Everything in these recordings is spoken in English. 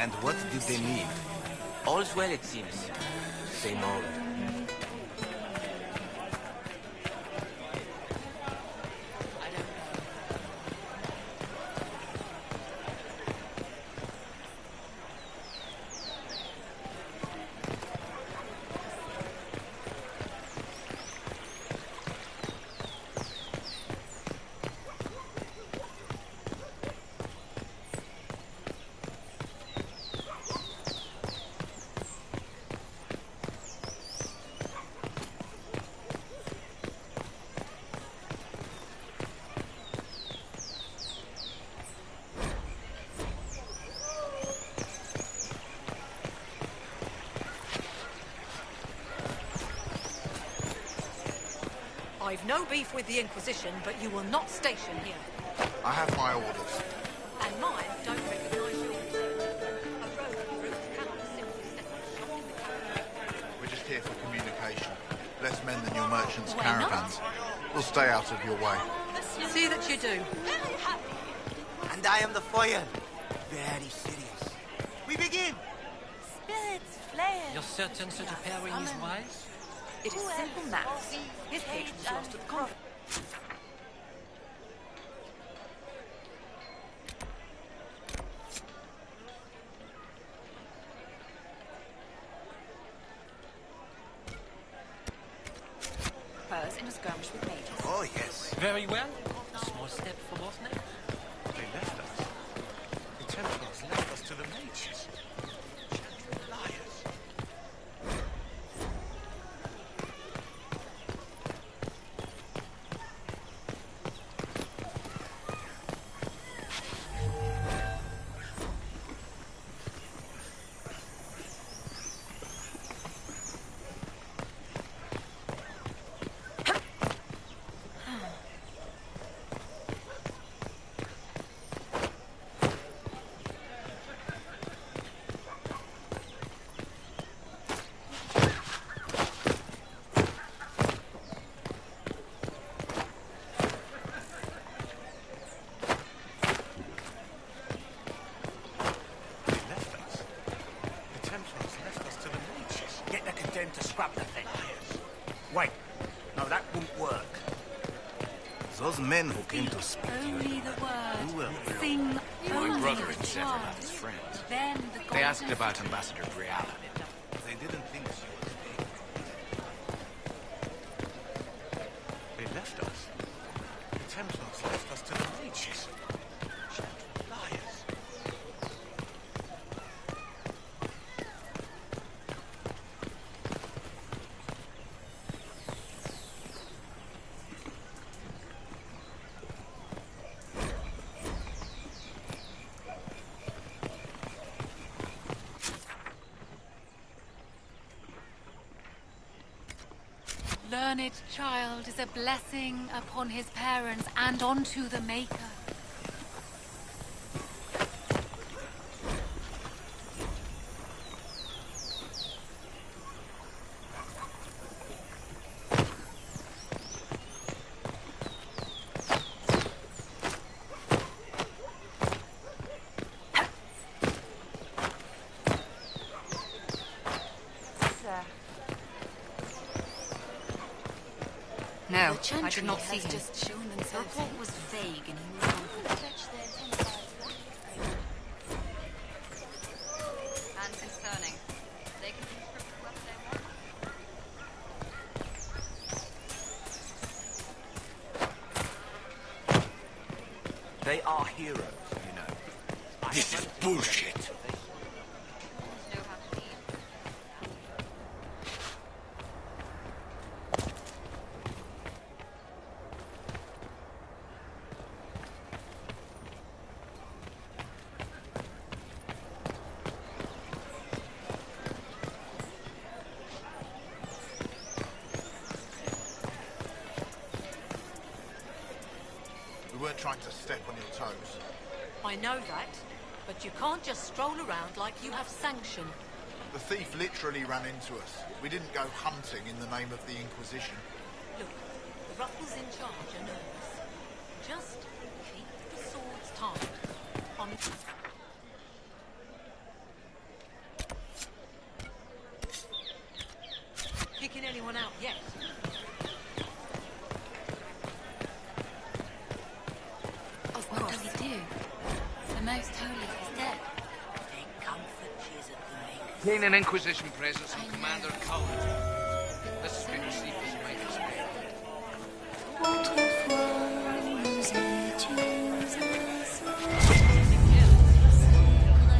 And what did they need? All's well, it seems. Same old. I've no beef with the Inquisition, but you will not station here. I have my orders. And mine don't recognise yours. A road route cannot simply set up shop in the capital. We're just here for communication. Less men than your merchants' Why caravans. We'll stay out of your way. See that you do. And I am the foil. Very serious. We begin! Spirits flare. You're certain such a pairing is wise? It is simple maths. His page was lost at the convent. Hers in a skirmish with mages. Oh, yes. Very well. A small step for both men. They left us. The Templars left us to the mages. Liars. To scrap the thing. Wait. No, that won't work. Those men who came to speak to you, Only the who word. will Sing My only brother the and several charm. of his friends. Then the They asked golden about Ambassador Briala. They didn't think she was big. They left us. The Templars left us to the mages. Liars. learned child is a blessing upon his parents and onto the Maker. No, I did not see him. Just shown The themselves. report was vague and he moved on. And concerning. They can conscript whoever they want. They are heroes, you know. This is bullshit. Know how to lead. We weren't trying to step on your toes. I know that, but you can't just stroll around like you have sanction. The thief literally ran into us. We didn't go hunting in the name of the Inquisition. Look, the ruffles in charge are nervous. Just keep the swords tied. On Obtain an Inquisition presence from Commander Cullen. This has been received as you might expect.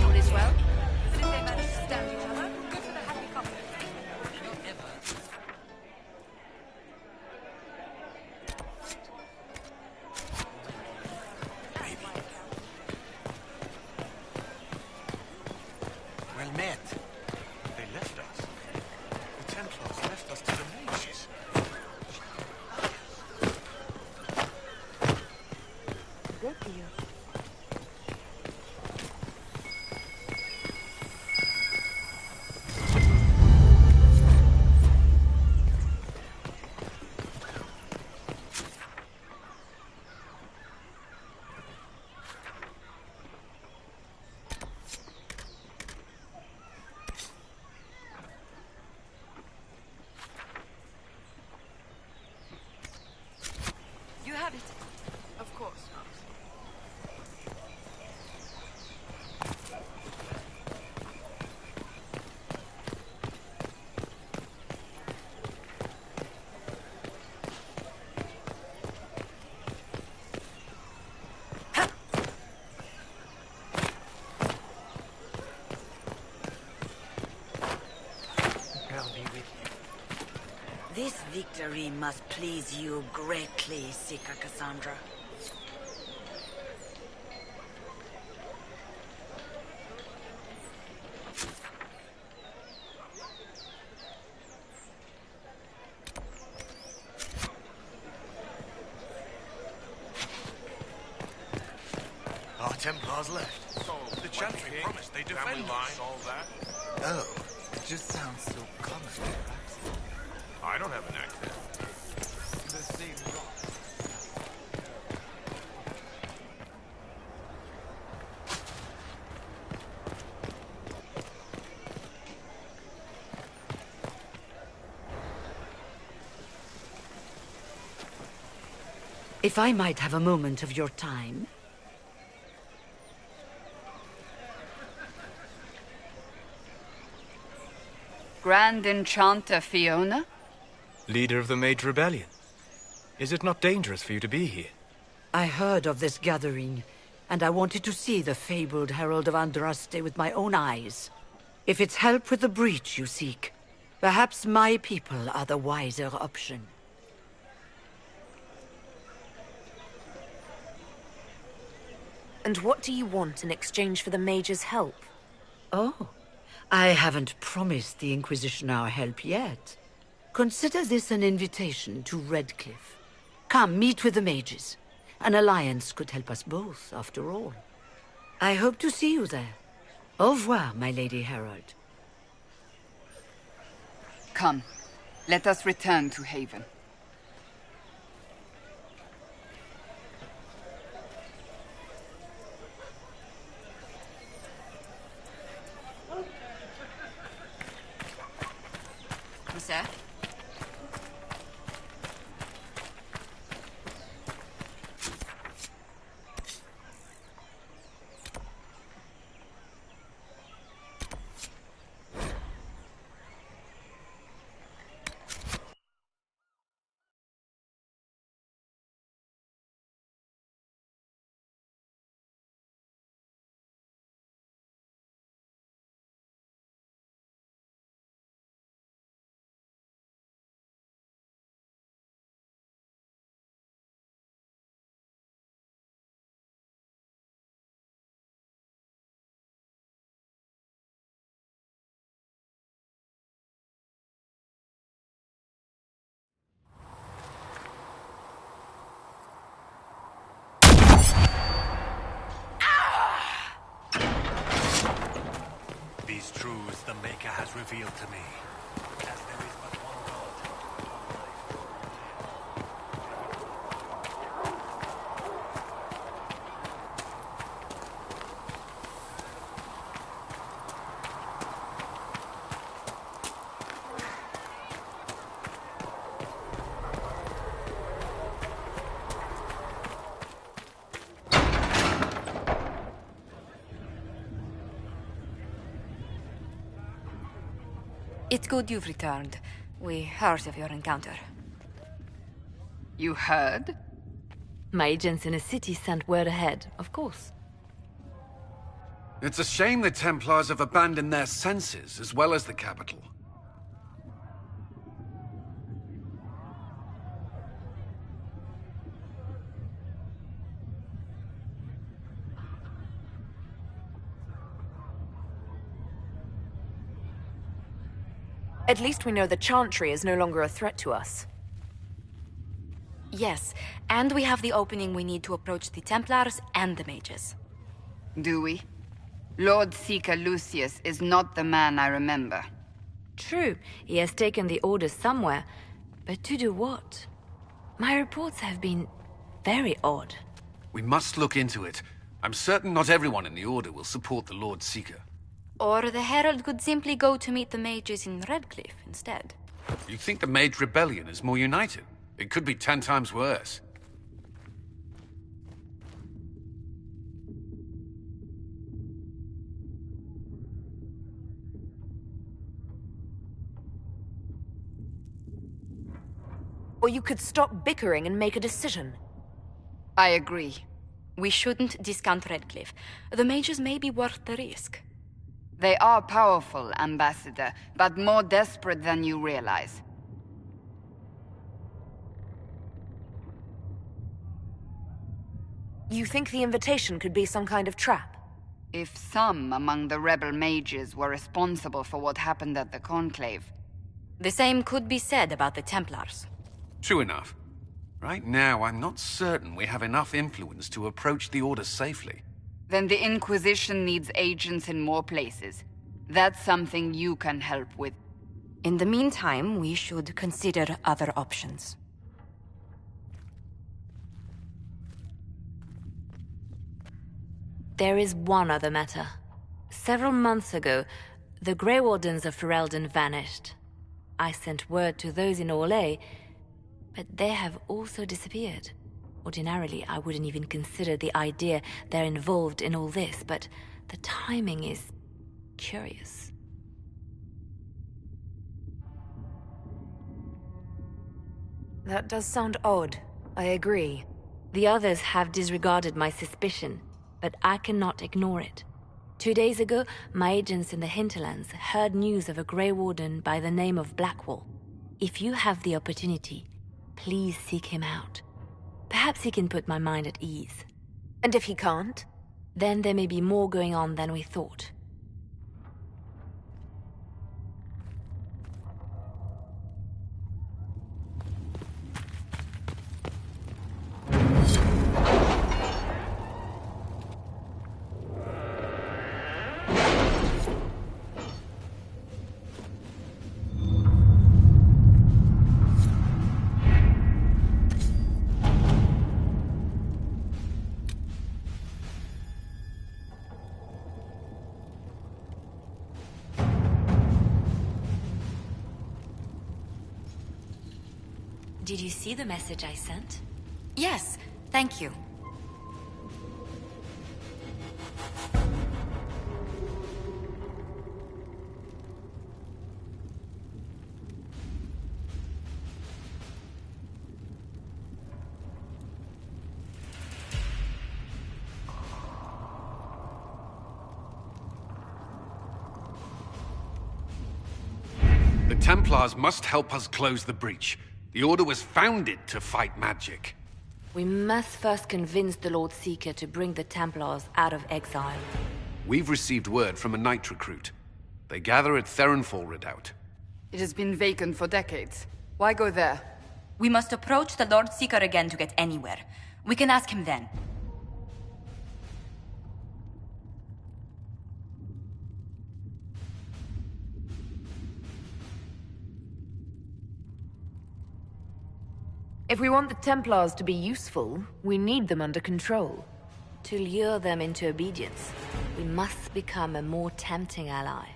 All is well. Even if they manage to stab each other, good for the happy couple. Not ever. Well met. They left us. The Templars left us to the mages. You have it. Of course. I'll be with you. This victory must please you greatly, Seeker Cassandra. Our Templars left. So, The Chantry promised they'd defend us. All that? Oh, it just sounds so common. I don't have an accent. The same rock. If I might have a moment of your time. Grand Enchanter Fiona? Leader of the Mage Rebellion. Is it not dangerous for you to be here? I heard of this gathering, and I wanted to see the fabled Herald of Andraste with my own eyes. If it's help with the breach you seek, perhaps my people are the wiser option. And what do you want in exchange for the Mage's help? Oh, I haven't promised the Inquisition our help yet. Consider this an invitation to Redcliffe. Come, meet with the mages. An alliance could help us both, after all. I hope to see you there. Au revoir, my Lady Herald. Come, let us return to Haven. Sir? These truths the Maker has revealed to me. As there is but one God, one life. It's good you've returned. We heard of your encounter. You heard? My agents in the city sent word ahead, of course. It's a shame the Templars have abandoned their senses, as well as the capital. At least we know the Chantry is no longer a threat to us. Yes, and we have the opening we need to approach the Templars and the mages. Do we? Lord Seeker Lucius is not the man I remember. True, he has taken the orders somewhere, but to do what? My reports have been very odd. We must look into it. I'm certain not everyone in the Order will support the Lord Seeker. Or the Herald could simply go to meet the mages in Redcliffe instead. You think the Mage Rebellion is more united? It could be 10 times worse. Or you could stop bickering and make a decision. I agree. We shouldn't discount Redcliffe. The mages may be worth the risk. They are powerful, Ambassador, but more desperate than you realize. You think the invitation could be some kind of trap? If some among the rebel mages were responsible for what happened at the Conclave... The same could be said about the Templars. True enough. Right now, I'm not certain we have enough influence to approach the Order safely. Then the Inquisition needs agents in more places. That's something you can help with. In the meantime, we should consider other options. There is one other matter. Several months ago, the Grey Wardens of Ferelden vanished. I sent word to those in Orlais, but they have also disappeared. Ordinarily, I wouldn't even consider the idea they're involved in all this, but the timing is curious. That does sound odd, I agree. The others have disregarded my suspicion, but I cannot ignore it. 2 days ago, my agents in the hinterlands heard news of a Grey Warden by the name of Blackwall. If you have the opportunity, please seek him out. Perhaps he can put my mind at ease. And if he can't? Then there may be more going on than we thought. Did you see the message I sent? Yes, thank you. The Templars must help us close the breach. The Order was founded to fight magic. We must first convince the Lord Seeker to bring the Templars out of exile. We've received word from a knight recruit. They gather at Theronfall Redoubt. It has been vacant for decades. Why go there? We must approach the Lord Seeker again to get anywhere. We can ask him then. If we want the Templars to be useful, we need them under control. To lure them into obedience, we must become a more tempting ally.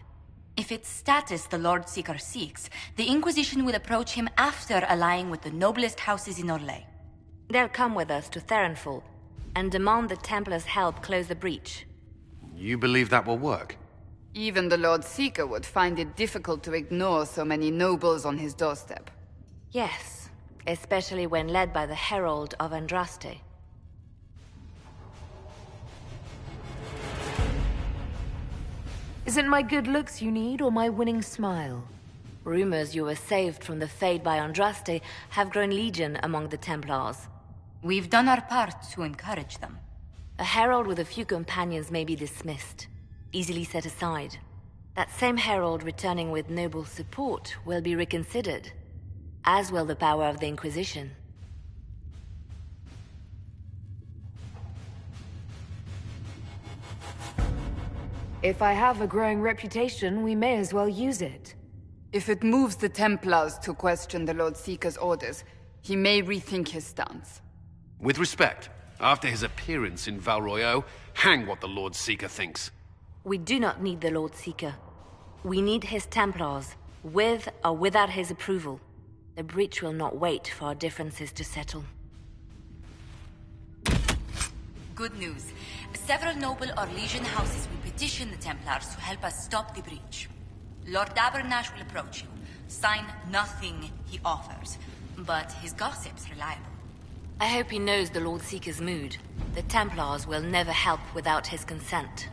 If it's status the Lord Seeker seeks, the Inquisition will approach him after allying with the noblest houses in Orlais. They'll come with us to Theronfall and demand the Templars' help close the breach. You believe that will work? Even the Lord Seeker would find it difficult to ignore so many nobles on his doorstep. Yes, especially when led by the Herald of Andraste. Is it my good looks you need, or my winning smile? Rumors you were saved from the fate by Andraste have grown legion among the Templars. We've done our part to encourage them. A herald with a few companions may be dismissed, easily set aside. That same herald returning with noble support will be reconsidered, as will the power of the Inquisition. If I have a growing reputation, we may as well use it. If it moves the Templars to question the Lord Seeker's orders, he may rethink his stance. With respect, after his appearance in Val Royeaux, hang what the Lord Seeker thinks. We do not need the Lord Seeker. We need his Templars, with or without his approval. The breach will not wait for our differences to settle. Good news. Several noble or legion houses will petition the Templars to help us stop the breach. Lord Abernash will approach you. Sign nothing he offers, but his gossip's reliable. I hope he knows the Lord Seeker's mood. The Templars will never help without his consent.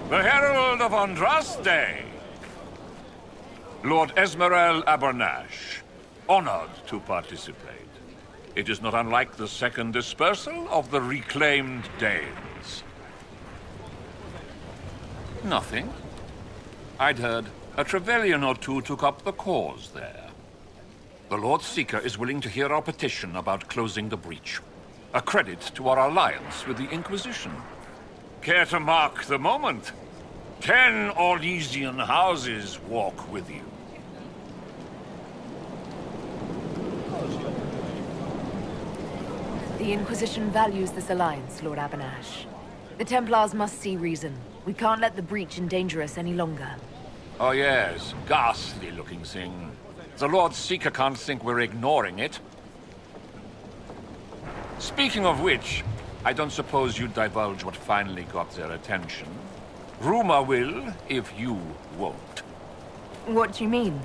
The Herald of Andraste! Lord Esmerel Abernash, honored to participate. It is not unlike the second dispersal of the reclaimed Danes. Nothing. I'd heard a Trevelyan or two took up the cause there. The Lord Seeker is willing to hear our petition about closing the breach. A credit to our alliance with the Inquisition. Care to mark the moment? 10 Orlesian houses walk with you. The Inquisition values this alliance, Lord Abernash. The Templars must see reason. We can't let the breach endanger us any longer. Oh yes, ghastly-looking thing. The Lord Seeker can't think we're ignoring it. Speaking of which, I don't suppose you'd divulge what finally got their attention. Rumor will, if you won't. What do you mean?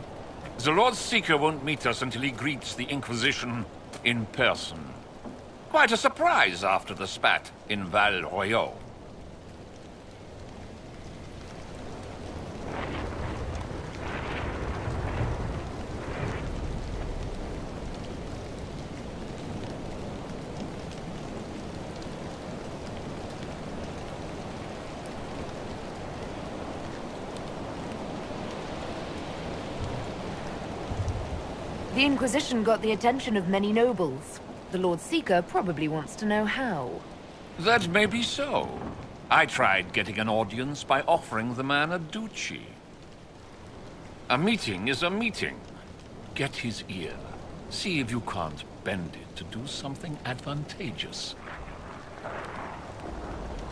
The Lord Seeker won't meet us until he greets the Inquisition in person. Quite a surprise after the spat in Val Royeaux. The Inquisition got the attention of many nobles. The Lord Seeker probably wants to know how. That may be so. I tried getting an audience by offering the man a duchy. A meeting is a meeting. Get his ear. See if you can't bend it to do something advantageous.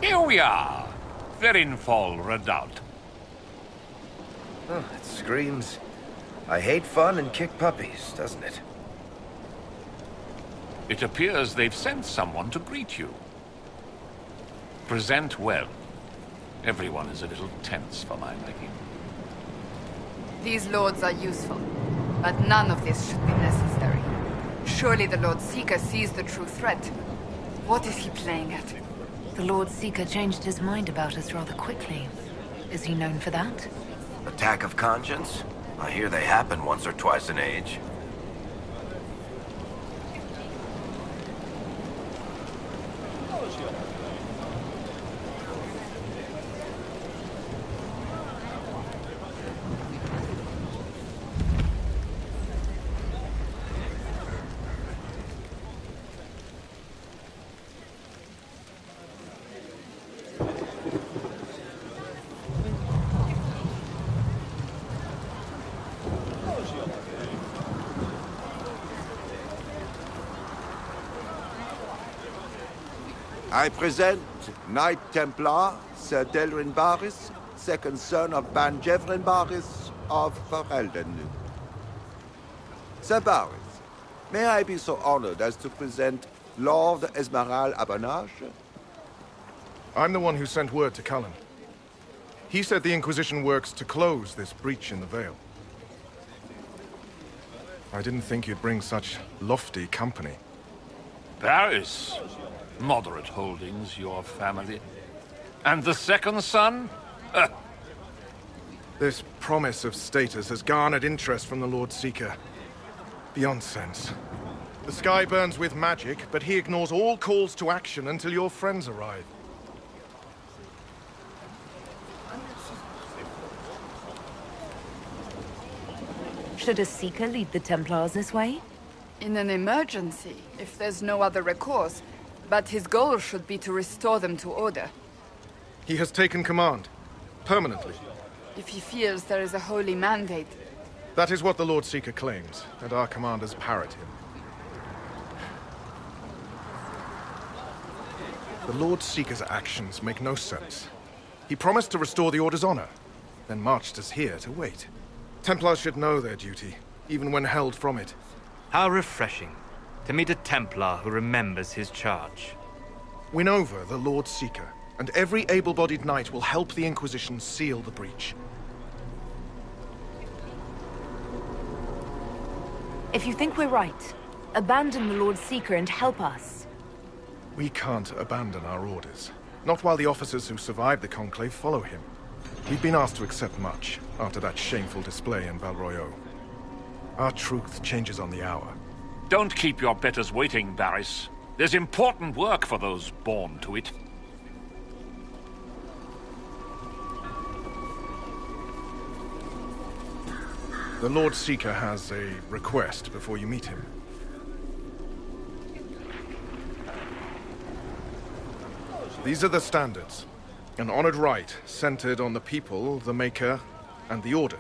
Here we are. Verinfol Redoubt. Oh, it screams, I hate fun and kick puppies, doesn't it? It appears they've sent someone to greet you. Present well. Everyone is a little tense for my liking. These lords are useful, but none of this should be necessary. Surely the Lord Seeker sees the true threat. What is he playing at? The Lord Seeker changed his mind about us rather quickly. Is he known for that? Attack of conscience? I hear they happen once or twice an age. I present Knight Templar, Sir Delrin Barris, second son of Ban Jevrin Barris of Ferelden. Sir Barris, may I be so honored as to present Lord Esmeralda Abanache? I'm the one who sent word to Cullen. He said the Inquisition works to close this breach in the Vale. I didn't think you'd bring such lofty company. Barris. Moderate holdings, your family. And the second son? This promise of status has garnered interest from the Lord Seeker. Beyond sense. The sky burns with magic, but he ignores all calls to action until your friends arrive. Should a Seeker lead the Templars this way? In an emergency, if there's no other recourse. But his goal should be to restore them to order. He has taken command. Permanently. If he feels there is a holy mandate. That is what the Lord Seeker claims, and our commanders parrot him. The Lord Seeker's actions make no sense. He promised to restore the Order's honor, then marched us here to wait. Templars should know their duty, even when held from it. How refreshing. To meet a Templar who remembers his charge. Win over the Lord Seeker, and every able-bodied knight will help the Inquisition seal the breach. If you think we're right, abandon the Lord Seeker and help us. We can't abandon our orders. Not while the officers who survived the Conclave follow him. We've been asked to accept much after that shameful display in Balroyo. Our truth changes on the hour. Don't keep your betters waiting, Barris. There's important work for those born to it. The Lord Seeker has a request before you meet him. These are the standards. An honored right centered on the people, the Maker, and the Order.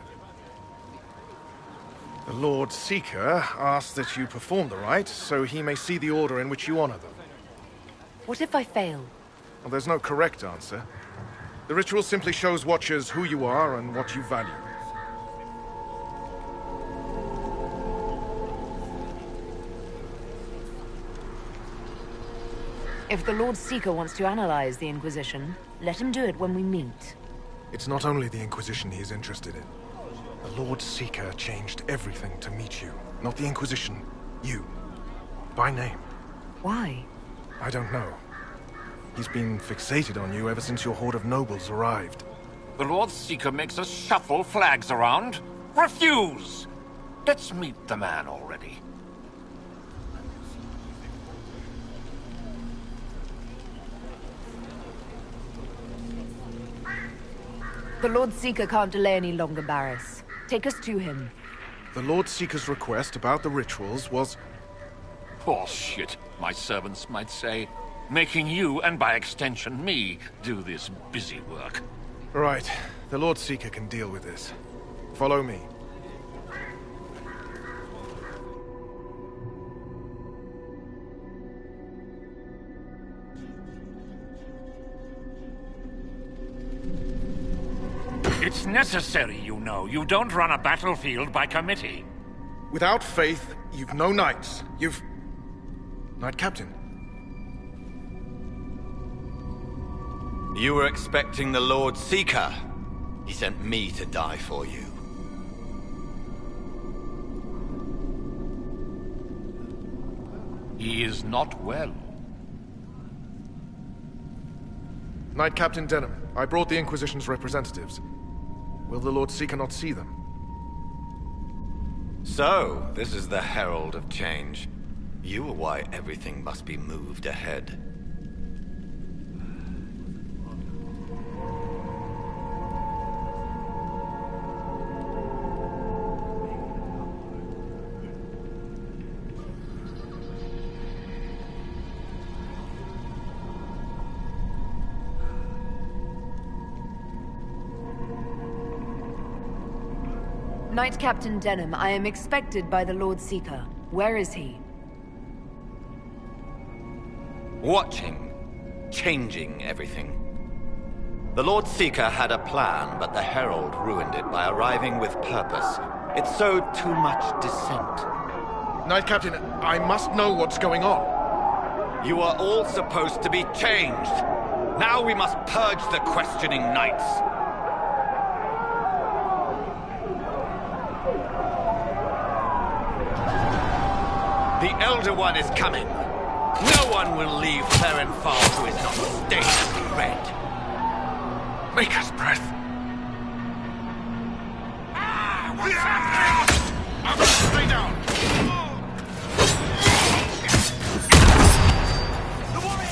The Lord Seeker asks that you perform the rite, so he may see the order in which you honor them. What if I fail? Well, there's no correct answer. The ritual simply shows Watchers who you are and what you value. If the Lord Seeker wants to analyze the Inquisition, let him do it when we meet. It's not only the Inquisition he's interested in. The Lord Seeker changed everything to meet you. Not the Inquisition. You. By name. Why? I don't know. He's been fixated on you ever since your horde of nobles arrived. The Lord Seeker makes us shuffle flags around. Refuse! Let's meet the man already. The Lord Seeker can't delay any longer, Barris. Take us to him. The Lord Seeker's request about the rituals was... Bullshit, my servants might say. Making you, and by extension me, do this busy work. Right. The Lord Seeker can deal with this. Follow me. It's necessary, you know. You don't run a battlefield by committee. Without faith, you've no knights. You've... Knight Captain. You were expecting the Lord Seeker. He sent me to die for you. He is not well. Knight Captain Denham, I brought the Inquisition's representatives. Will the Lord Seeker not see them? So, this is the herald of change. You are why everything must be moved ahead. Knight Captain Denham, I am expected by the Lord Seeker. Where is he? Watching. Changing everything. The Lord Seeker had a plan, but the Herald ruined it by arriving with purpose. It sowed too much dissent. Knight Captain, I must know what's going on. You are all supposed to be changed. Now we must purge the questioning knights. The Elder One is coming. No one will leave Clarenfall who is not stained red. Maker's breath. What's happening? Stay down. The warrior!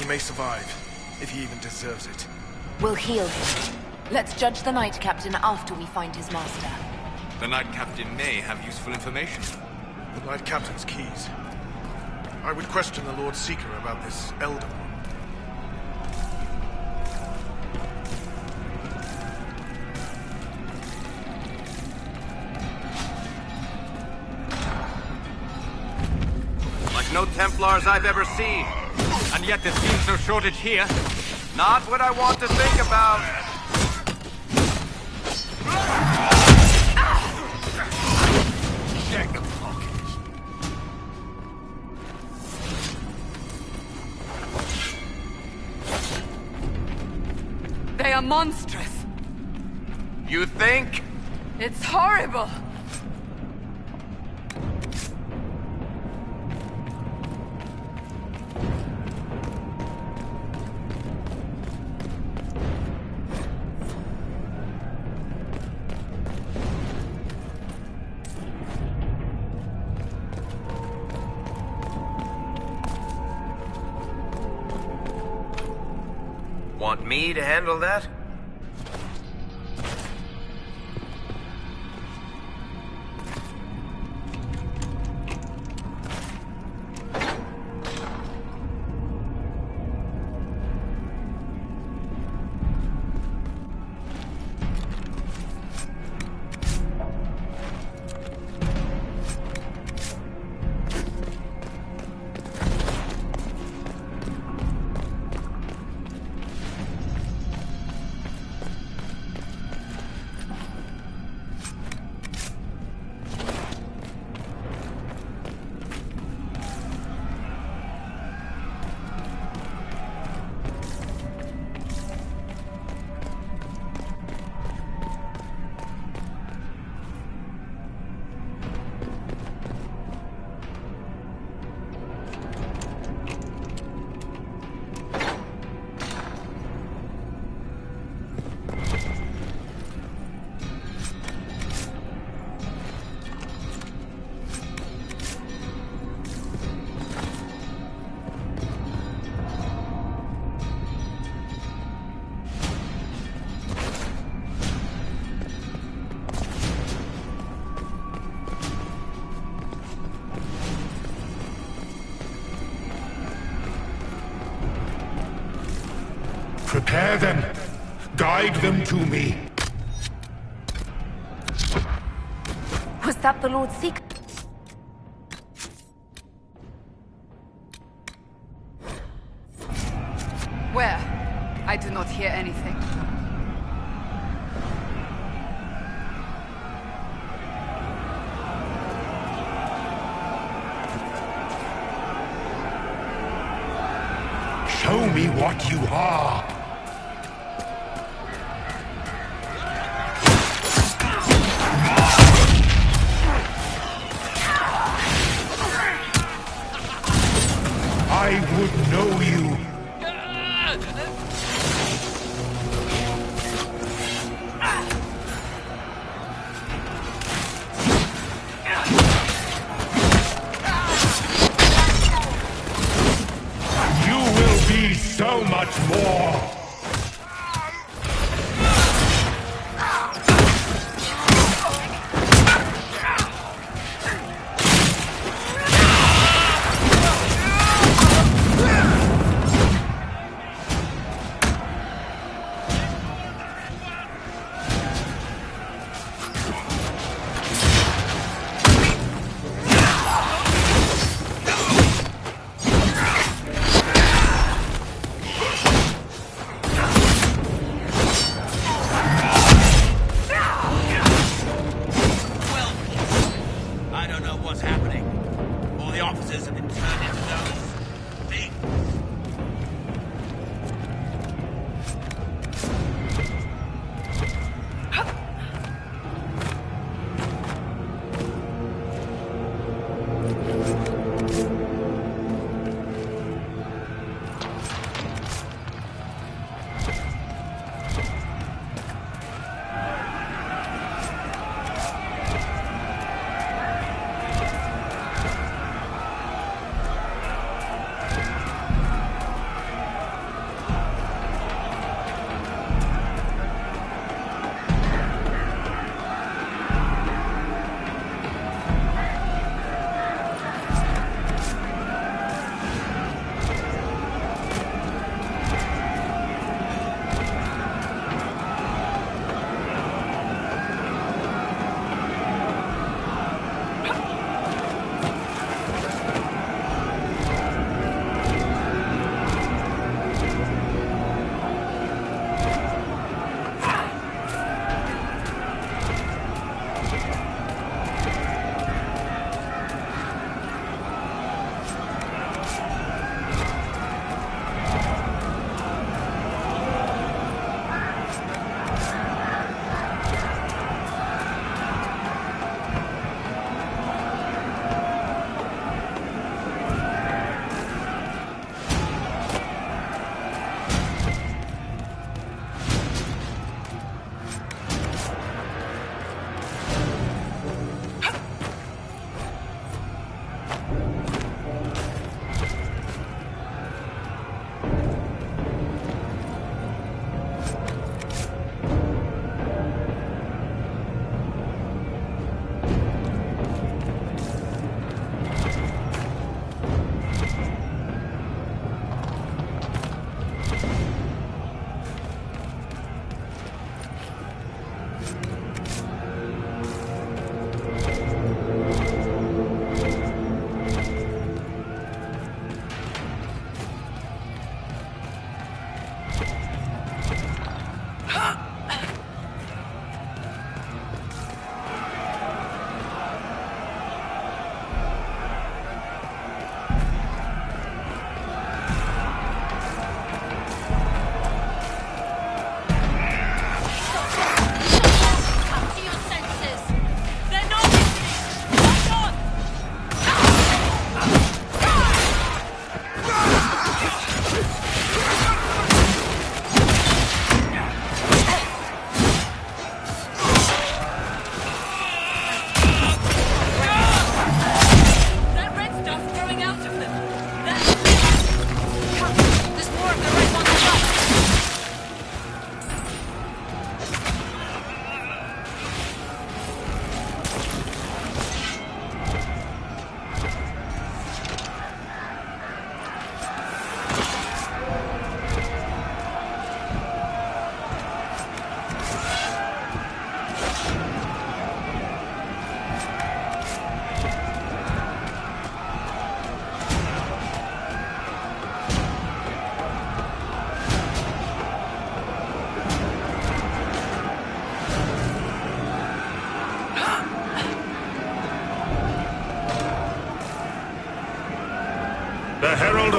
May survive, if he even deserves it. We'll heal him. Let's judge the Knight Captain after we find his master. The Knight Captain may have useful information. The Knight Captain's keys. I would question the Lord Seeker about this Elder One. Like no Templars I've ever seen. And yet there seems no shortage here. Not what I want to think about. Check the pockets. They are monstrous. You think? It's horrible. Want me to handle that? Prepare them. Guide them to me. Was that the Lord Seeker? Where? I do not hear anything. what you are. I would know you. You will be so much more.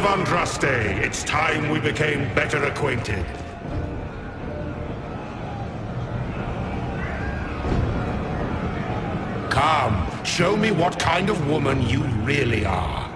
of Andraste, it's time we became better acquainted. Come, show me what kind of woman you really are.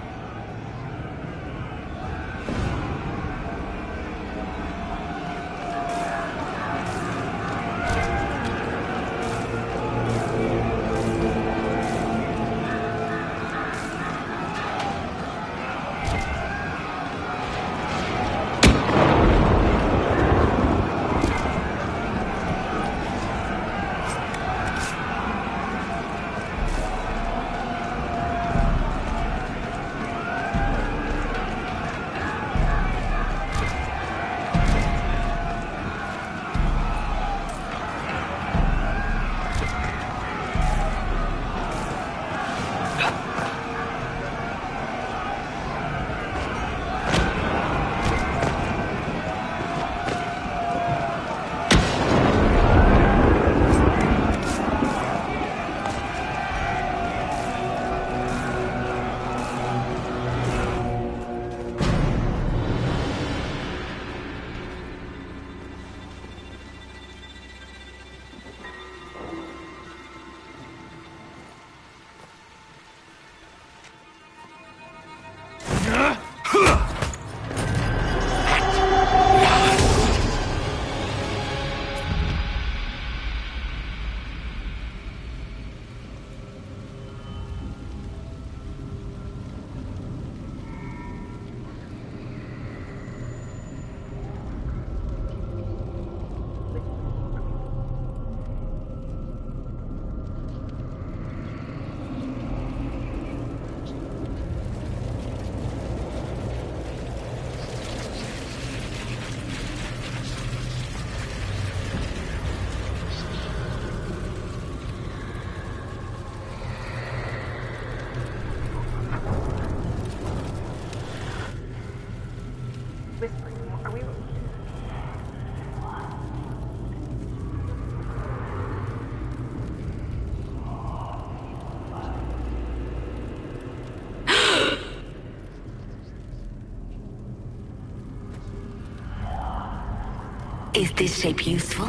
Is this shape useful?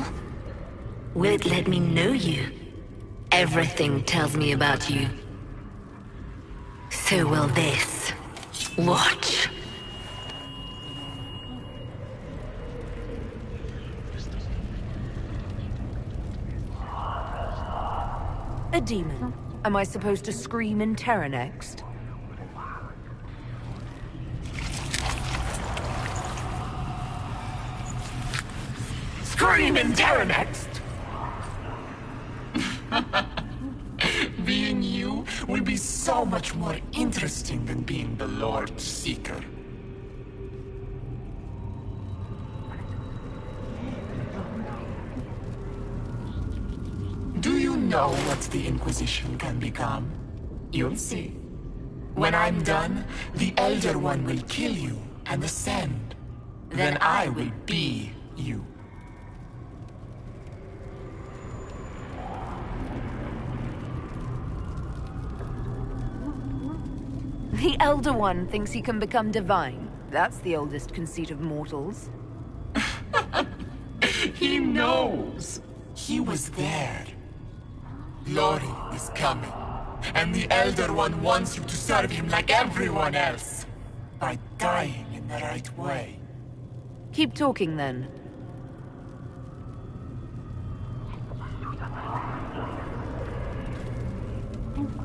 Will it let me know you? Everything tells me about you. So will this. Watch. A demon. Am I supposed to scream in terror next? Scream in terror next! Being you will be so much more interesting than being the Lord Seeker. Do you know what the Inquisition can become? You'll see. When I'm done, the Elder One will kill you and ascend. Then I will be you. The Elder One thinks he can become divine. That's the oldest conceit of mortals. He knows. He was there. Lori is coming. And the Elder One wants you to serve him like everyone else. By dying in the right way. Keep talking then.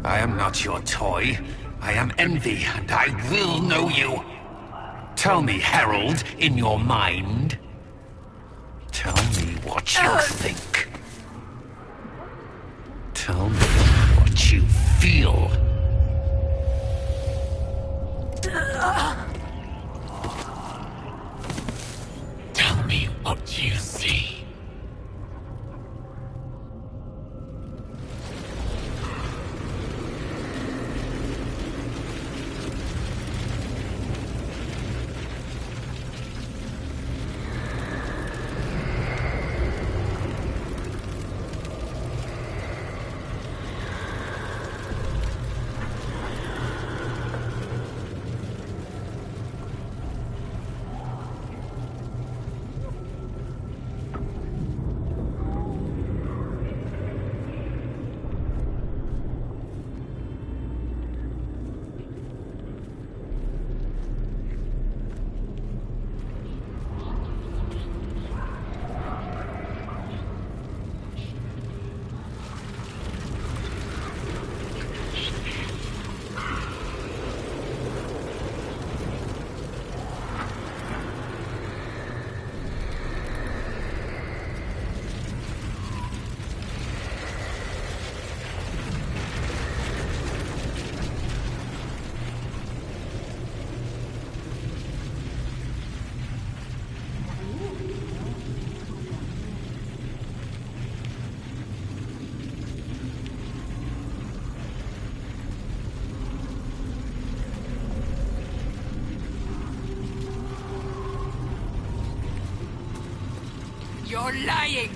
I am not your toy. I am Envy, and I will know you. Tell me, Herald, in your mind. Tell me what you think. Tell me what you feel. Tell me what you see. You're lying!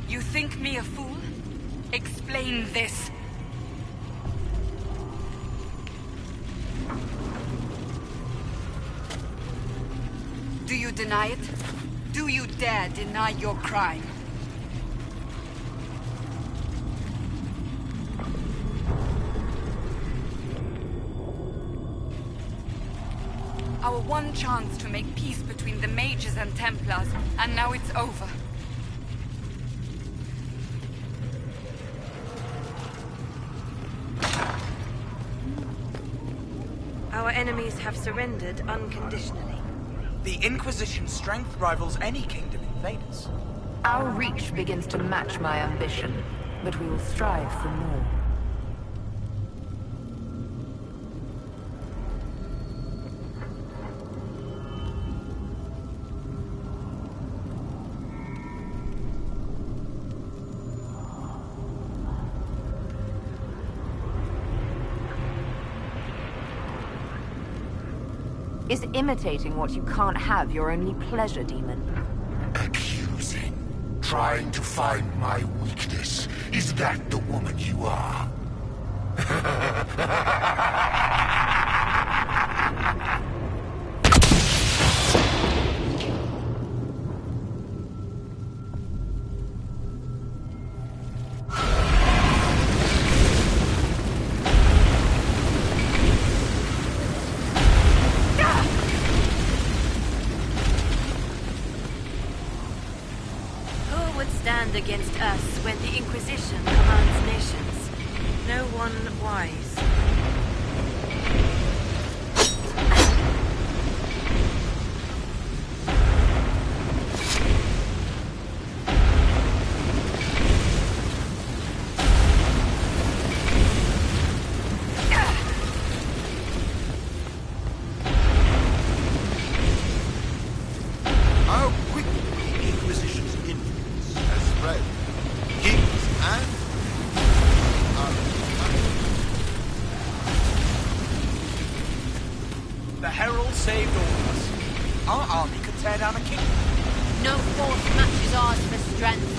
You think me a fool? Explain this. Do you deny it? Do you dare deny your crime? Our one chance to make peace between the mages and Templars, and now it's over. Our enemies have surrendered unconditionally. The Inquisition's strength rivals any kingdom in Thedas. Our reach begins to match my ambition, but we will strive for more. Is imitating what you can't have your only pleasure, demon? Accusing. Trying to find my weakness. Is that the woman you are? Against us when the Inquisition commands nations. No one wise. How quickly the Inquisition's influence has spread. Kings and... The Herald saved all of us. Our army could tear down a kingdom. No force matches ours for strength.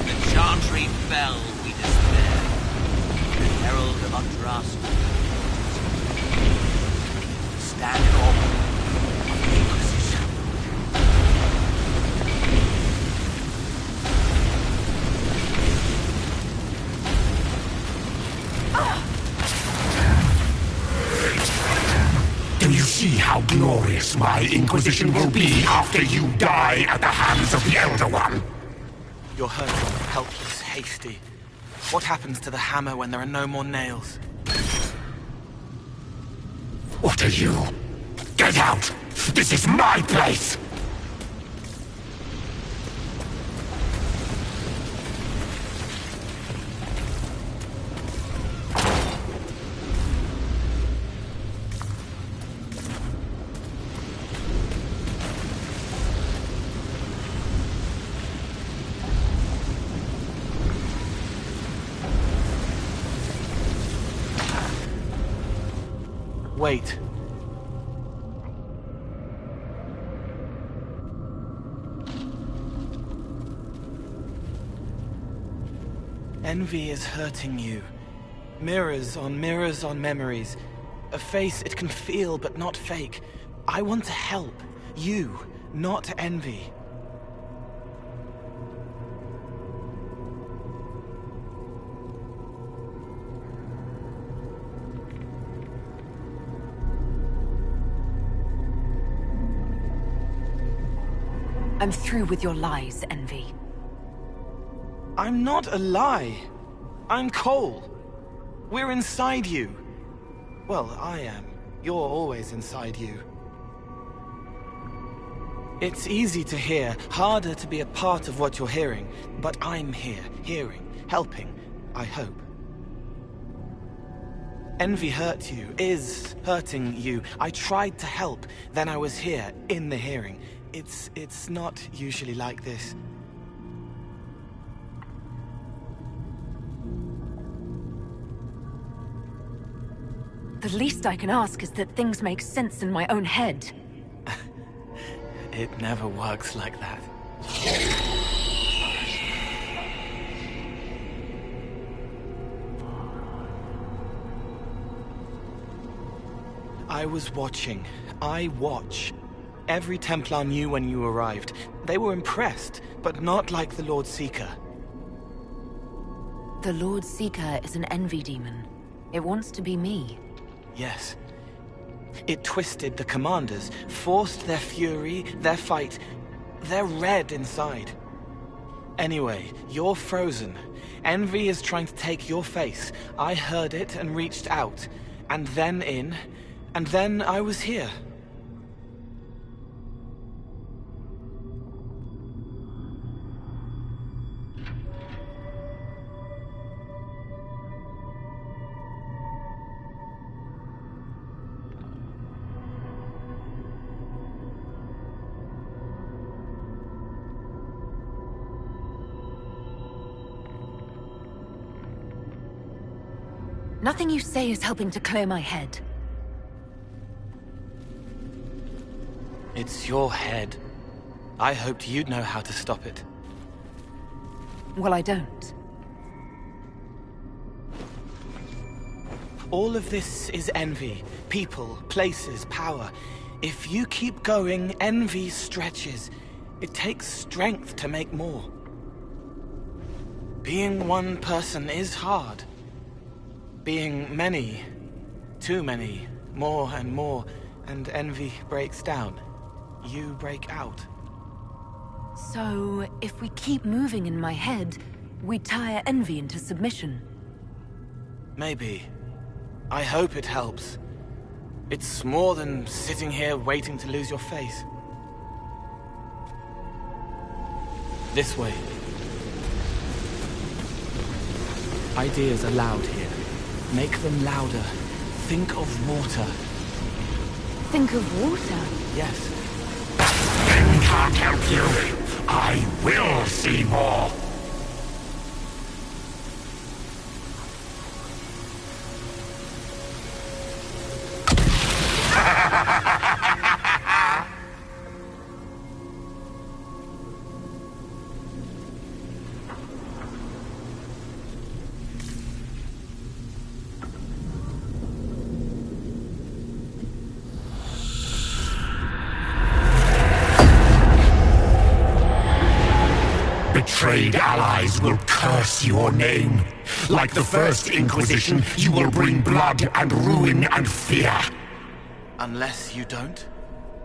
The Chantry fell, we despair. The Herald of Andraste. Stand in awe of the Inquisition. Do you see how glorious my Inquisition will be after you die at the hands of the Elder One? You're hurting, helpless, hasty. What happens to the hammer when there are no more nails? What are you? Get out! This is my place! Wait. Envy is hurting you. Mirrors on memories. A face it can feel but not fake. I want to help. You, not envy. I'm through with your lies, Envy. I'm not a lie. I'm Cole. We're inside you. Well, I am. You're always inside you. It's easy to hear, harder to be a part of what you're hearing. But I'm here, hearing, helping, I hope. Envy hurt you, is hurting you. I tried to help, then I was here, in the hearing. It's not usually like this. The least I can ask is that things make sense in my own head. It never works like that. I was watching. I watch. Every Templar knew when you arrived. They were impressed, but not like the Lord Seeker. The Lord Seeker is an envy demon. It wants to be me. Yes. It twisted the commanders, forced their fury, their fight. They're red inside. Anyway, you're frozen. Envy is trying to take your face. I heard it and reached out. And then in. And then I was here. Nothing you say is helping to clear my head. It's your head. I hoped you'd know how to stop it. Well, I don't. All of this is envy. People, places, power. If you keep going, envy stretches. It takes strength to make more. Being one person is hard. Being many, too many, more and more, and envy breaks down. You break out. So, if we keep moving in my head, we tire envy into submission. Maybe. I hope it helps. It's more than sitting here waiting to lose your face. This way. Ideas are loud here. Make them louder. Think of water. Think of water? Yes. Men can't help you. I will see more. Betrayed allies will curse your name. Like the first Inquisition, you will bring blood and ruin and fear. Unless you don't.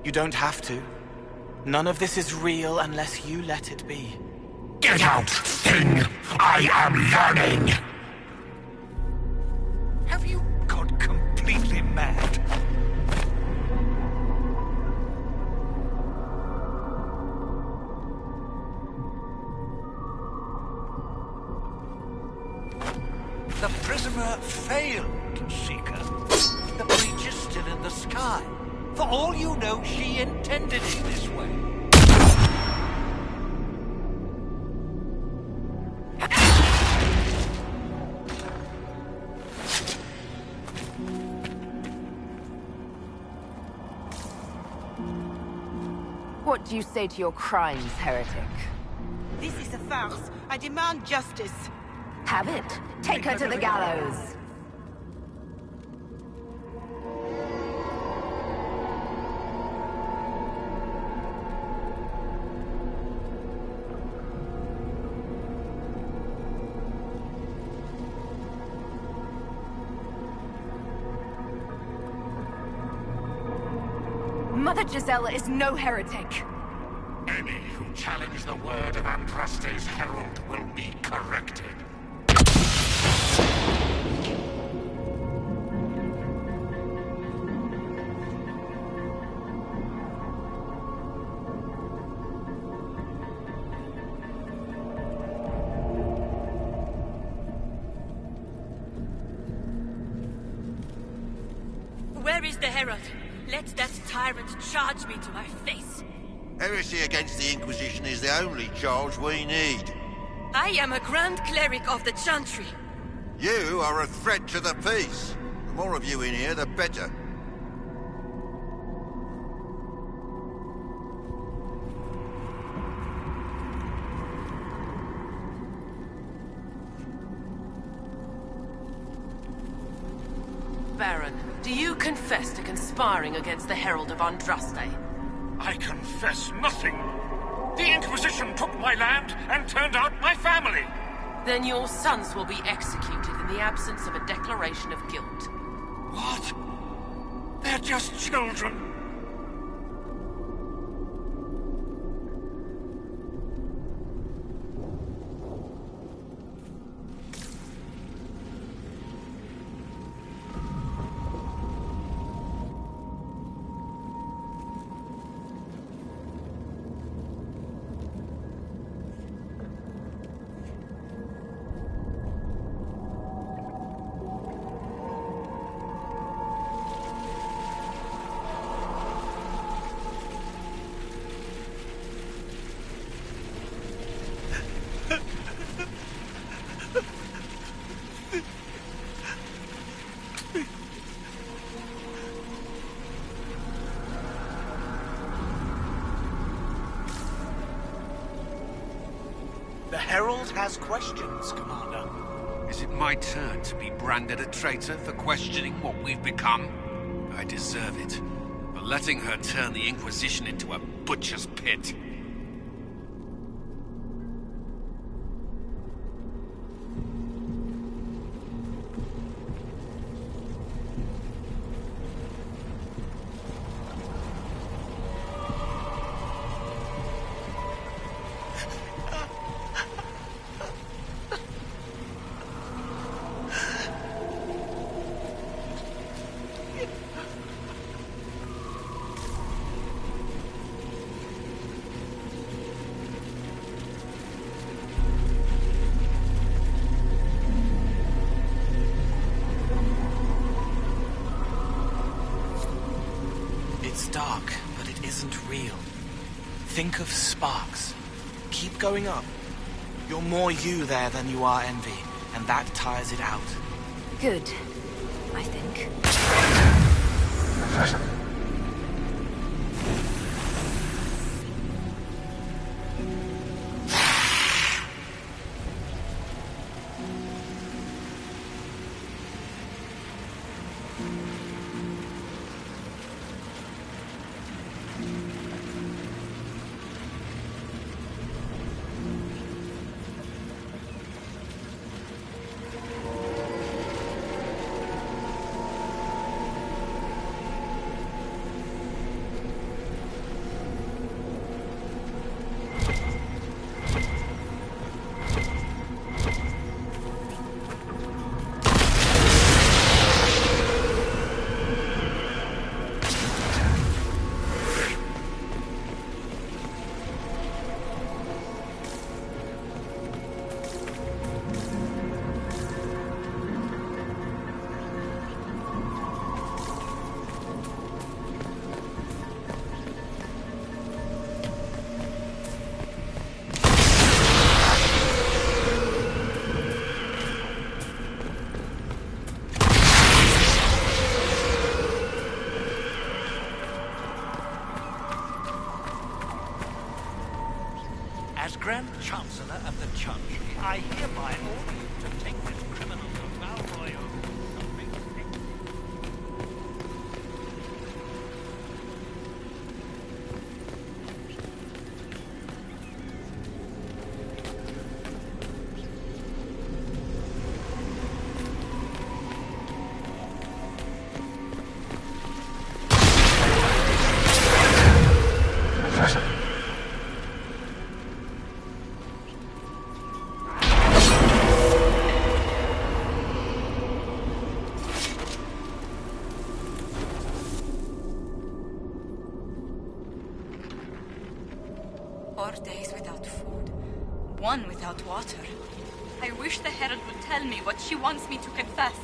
You don't have to. None of this is real unless you let it be. Get out, thing! I am learning! Have you gone completely mad? The prisoner failed, Seeker. The breach is still in the sky. For all you know, she intended it this way. What do you say to your crimes, heretic? This is a farce. I demand justice. Have it. Take her to the gallows. Mother Giselle is no heretic. Any who challenge the word of Andraste's herald will be corrected. Where is the Herald? Let that tyrant charge me to my face. Heresy against the Inquisition is the only charge we need. I am a Grand Cleric of the Chantry. You are a threat to the peace. The more of you in here, the better. Baron, do you confess to conspiring against the Herald of Andraste? I confess nothing. The Inquisition took my land and turned out my family. Then your sons will be executed in the absence of a declaration of guilt. What? They're just children. The Herald has questions, Commander. Is it my turn to be branded a traitor for questioning what we've become? I deserve it. For letting her turn the Inquisition into a butcher's pit. It's dark, but it isn't real. Think of sparks. Keep going up. You're more you there than you are Envy, and that tires it out. Good, I think. As Grand Chancellor of the Chantry, I hereby order you to take this criminal to Val Royal. Days without food, one without water. I wish the Herald would tell me what she wants me to confess.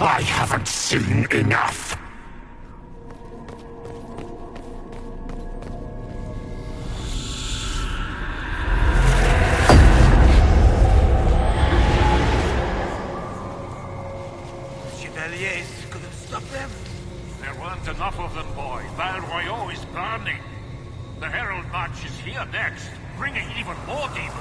I haven't seen enough. Chevaliers couldn't stop them. There weren't enough of them, boy. Val Royaux is burning. The Herald March is here next, bringing even more demons.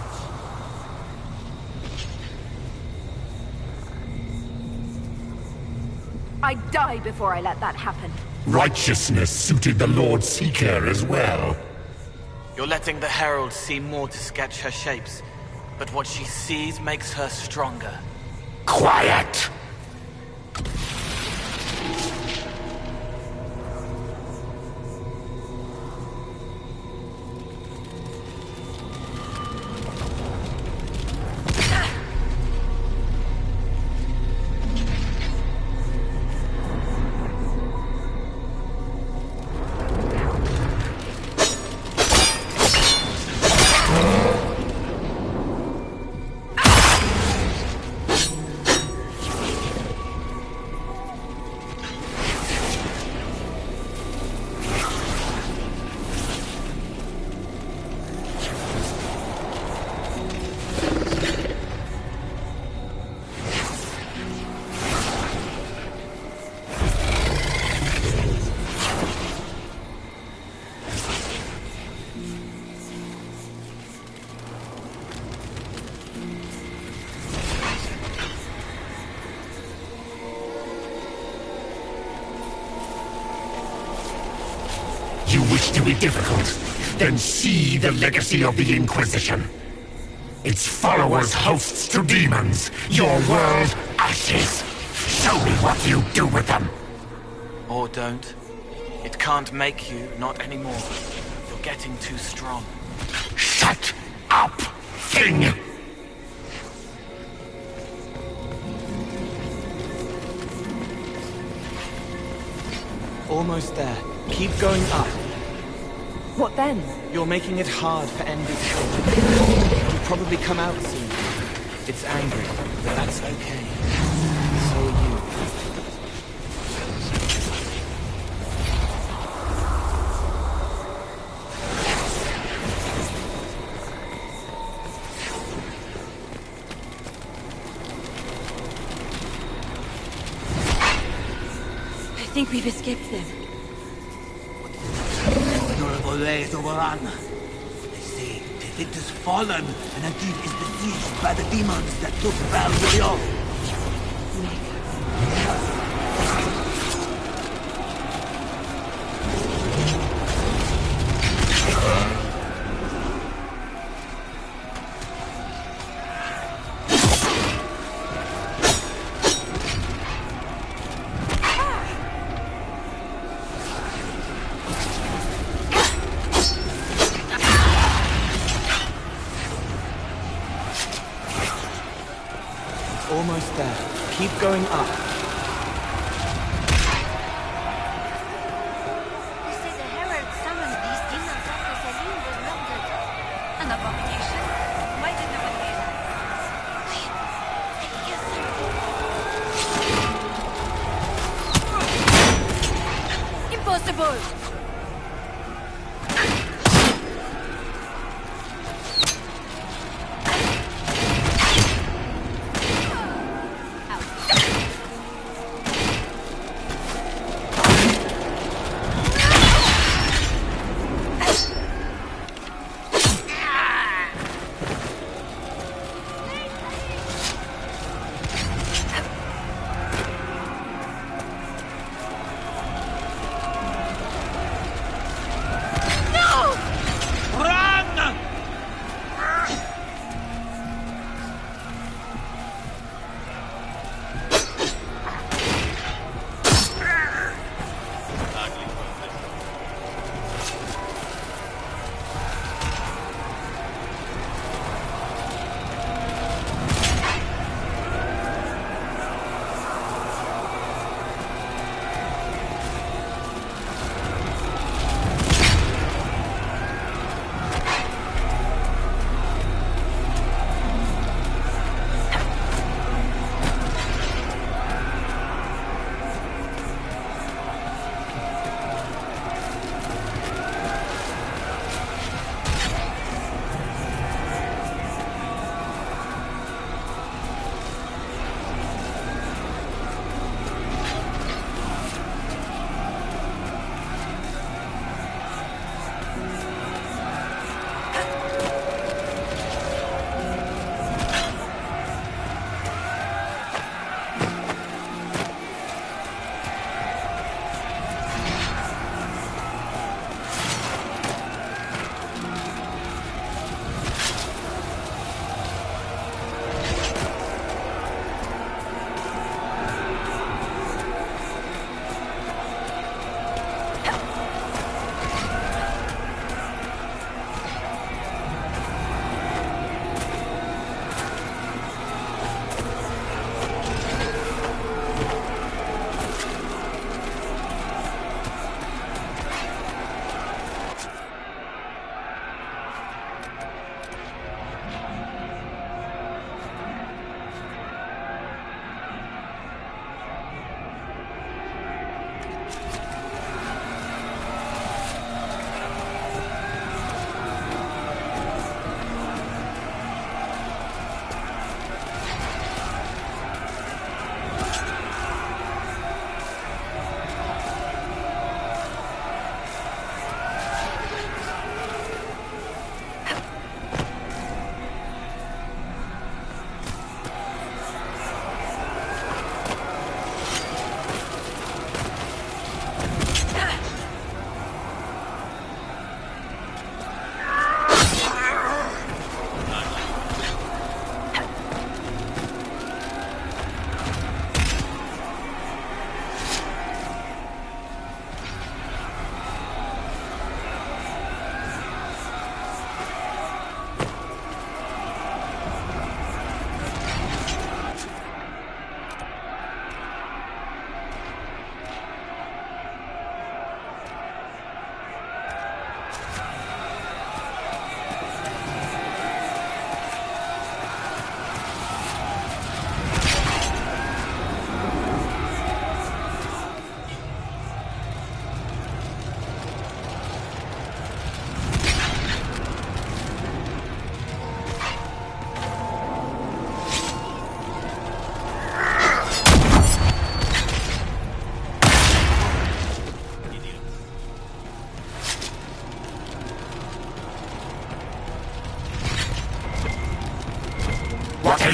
I'd die before I let that happen. Righteousness suited the Lord Seeker as well. You're letting the Herald see more to sketch her shapes, but what she sees makes her stronger. Quiet! You wish to be difficult? Then see the legacy of the Inquisition. Its followers hosts to demons, your world ashes. Show me what you do with them. Or don't. It can't make you, not anymore. You're getting too strong. Shut up, thing! Almost there. Keep going up. What then? You're making it hard for Envy to show. It'll probably come out soon. It's angry, but that's okay. So are you. I think we've escaped them. Honorable Way is overrun. They say Tethys has fallen, and Antibes is besieged by the demons that took Val Royaux. Almost there. Keep going up. You say the Herald summoned these demons after Selim was murdered. An abomination? Why did no one realize? Impossible!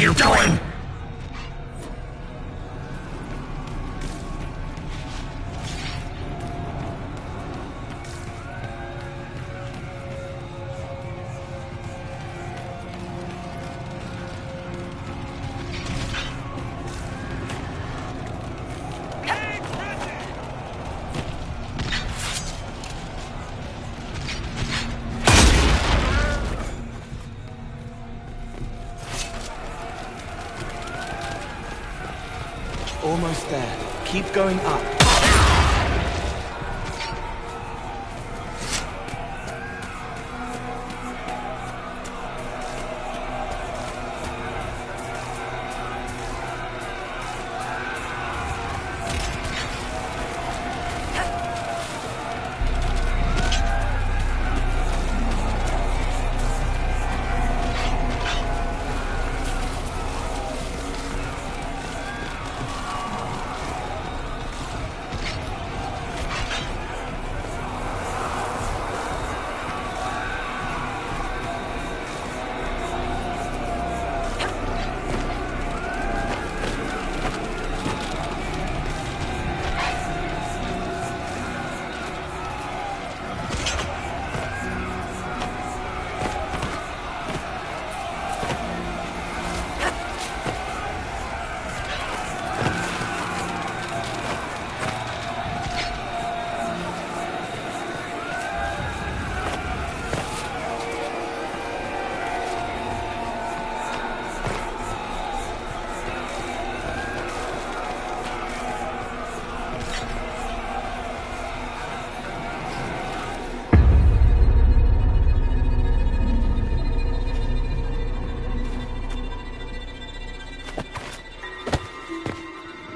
you doing? Almost there. Keep going up.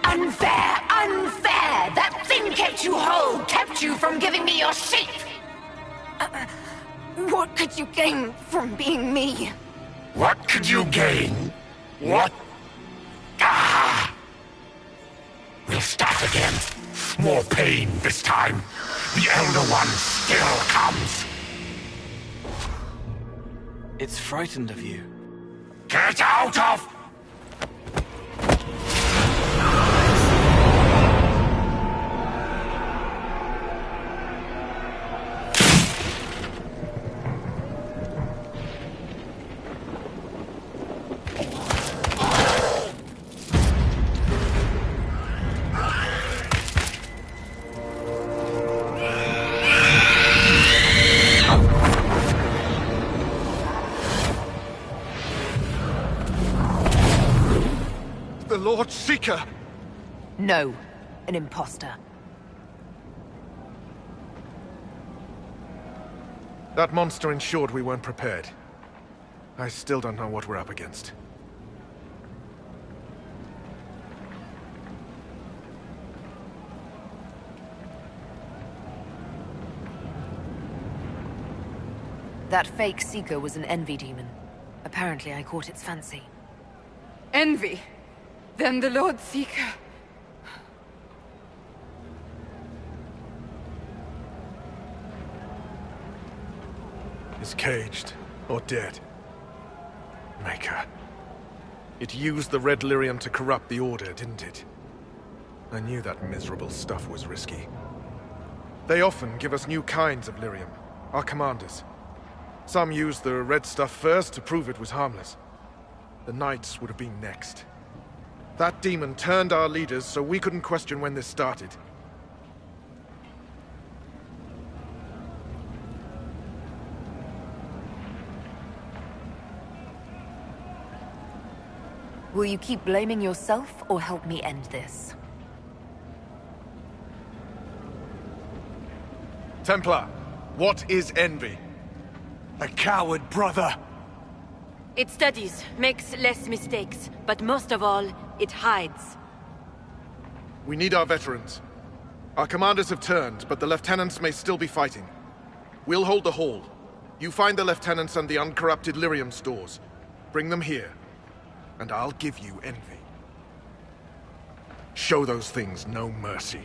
Unfair! Unfair! That thing kept you whole, kept you from giving me your sheep! What could you gain from being me? What could you gain? What? Ah! We'll start again. More pain this time. The Elder One still comes. It's frightened of you. Get out of... The Lord Seeker! No, an imposter. That monster ensured we weren't prepared. I still don't know what we're up against. That fake Seeker was an envy demon. Apparently I caught its fancy. Envy? Then the Lord Seeker... is caged or dead. Maker. It used the red lyrium to corrupt the Order, didn't it? I knew that miserable stuff was risky. They often give us new kinds of lyrium, our commanders. Some used the red stuff first to prove it was harmless. The Knights would have been next. That demon turned our leaders so we couldn't question when this started. Will you keep blaming yourself or help me end this? Templar, what is envy? A coward, brother. It studies, makes less mistakes, but most of all, it hides. We need our veterans. Our commanders have turned, but the lieutenants may still be fighting. We'll hold the hall. You find the lieutenants and the uncorrupted lyrium stores. Bring them here, and I'll give you envy. Show those things no mercy.